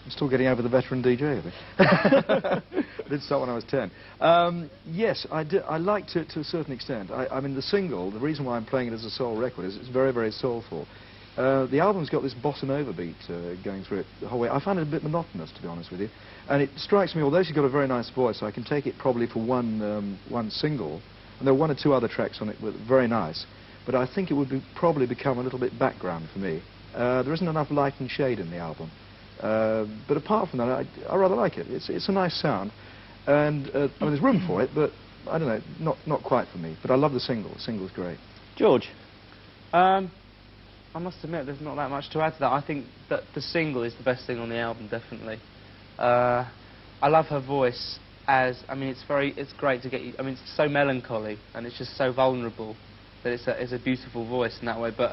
I'm still getting over the veteran DJ, I think. I did start when I was 10. Yes, I liked it to a certain extent. I mean, the single, the reason why I'm playing it as a soul record is it's very, very soulful. The album's got this bossa nova beat going through it the whole way. I find it a bit monotonous, to be honest with you. And it strikes me, although she's got a very nice voice, I can take it probably for one single. And there are one or two other tracks on it that are very nice. But I think it would probably become a little bit background for me. There isn't enough light and shade in the album. But apart from that, I rather like it. It's a nice sound. And I mean, there's room for it, but I don't know, not quite for me. But I love the single. The single's great. George? I must admit, there's not that much to add to that. I think that the single is the best thing on the album, definitely. I love her voice I mean, it's great to get you, I mean, it's so melancholy, and it's just so vulnerable that it's a beautiful voice in that way. But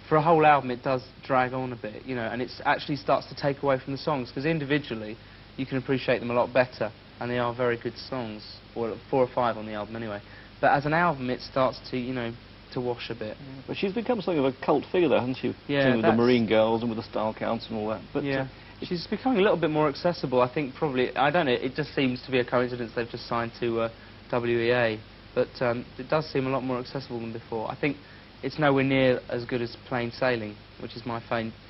for a whole album, it does drag on a bit, you know, and it actually starts to take away from the songs, because individually, you can appreciate them a lot better, and they are very good songs, or 4 or 5 on the album anyway. But as an album, it starts to, you know, to wash a bit. Yeah. But she's become something of a cult figure, though, hasn't she? Yeah, with the Marine Girls and with the Style Counts and all that. But yeah, she's becoming a little bit more accessible. I think probably, I don't know, it just seems to be a coincidence they've just signed to WEA, but it does seem a lot more accessible than before. I think it's nowhere near as good as Plain Sailing, which is my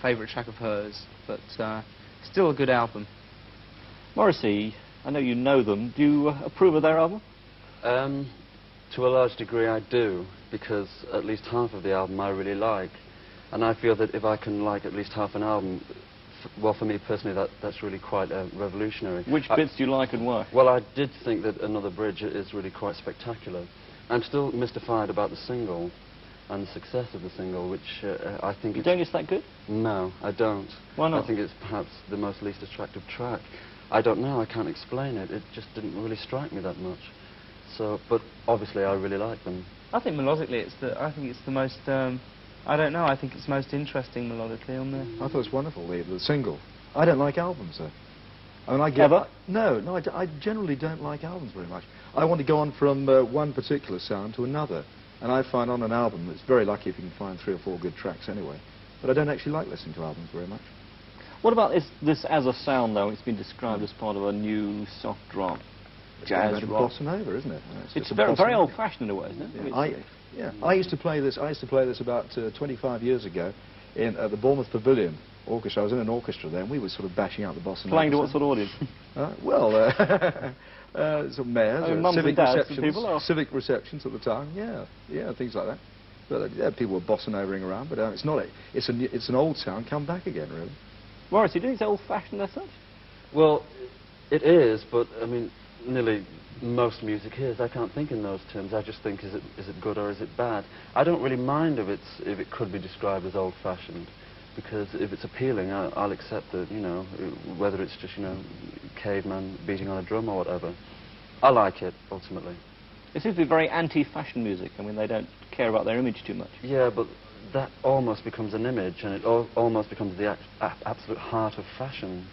favourite track of hers, but still a good album. Morrissey, I know you know them. Do you approve of their album? To a large degree I do, because at least half of the album I really like. And I feel that if I can like at least half an album, well, for me personally, that's really quite revolutionary. Which bits do you like and why? Well, I did think that Another Bridge is really quite spectacular. I'm still mystified about the single and the success of the single, which I think... You don't think it's that good? No, I don't. Why not? I think it's perhaps the most least attractive track. I don't know, I can't explain it. It just didn't really strike me that much. So, but obviously I really like them. I think melodically I think it's the most, I don't know, I think it's most interesting melodically on there. I thought it was wonderful, the single. I don't like albums, though. I mean, I generally don't like albums very much. I want to go on from one particular sound to another. And I find on an album, it's very lucky if you can find 3 or 4 good tracks anyway. But I don't actually like listening to albums very much. What about this as a sound, though? It's been described as part of a new soft rock. Jazz rock. Bossa nova, isn't it? It's very old-fashioned in a way, isn't it? Yeah, I used to play this. I used to play this about 25 years ago in the Bournemouth Pavilion Orchestra. I was in an orchestra there, and we were sort of bashing out the bossa nova. Playing to what sort of audience? Some mayors, civic receptions at the time. Yeah, things like that. But yeah, people were bossa novaing around. But it's not. It's an old sound come back again, really. Morrissey, do you think it's old-fashioned as such? Well, it is, but I mean, nearly most music is. I can't think in those terms. I just think, is it good or is it bad? I don't really mind if it could be described as old-fashioned, because if it's appealing, I'll accept it. You know, whether it's just, you know, caveman beating on a drum or whatever. I like it ultimately. It seems to be very anti-fashion music. I mean, they don't care about their image too much. Yeah, but that almost becomes an image, and it almost becomes the absolute heart of fashion.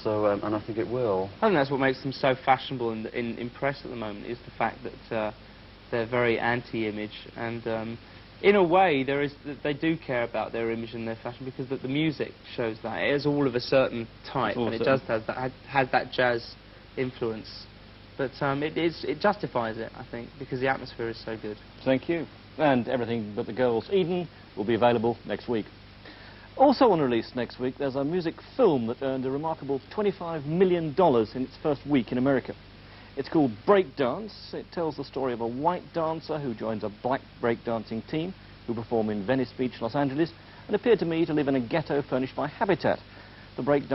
So, and I think it will. I think that's what makes them so fashionable in press at the moment, is the fact that they're very anti-image, and in a way they do care about their image and their fashion, because the music shows that. It is all of a certain type, and it does have that jazz influence. But it justifies it, I think, because the atmosphere is so good. Thank you. And Everything But the Girls Eden will be available next week. Also on release next week, there's a music film that earned a remarkable $25 million in its first week in America. It's called Breakdance. It tells the story of a white dancer who joins a black breakdancing team who perform in Venice Beach, Los Angeles, and appear to me to live in a ghetto furnished by Habitat. The breakdance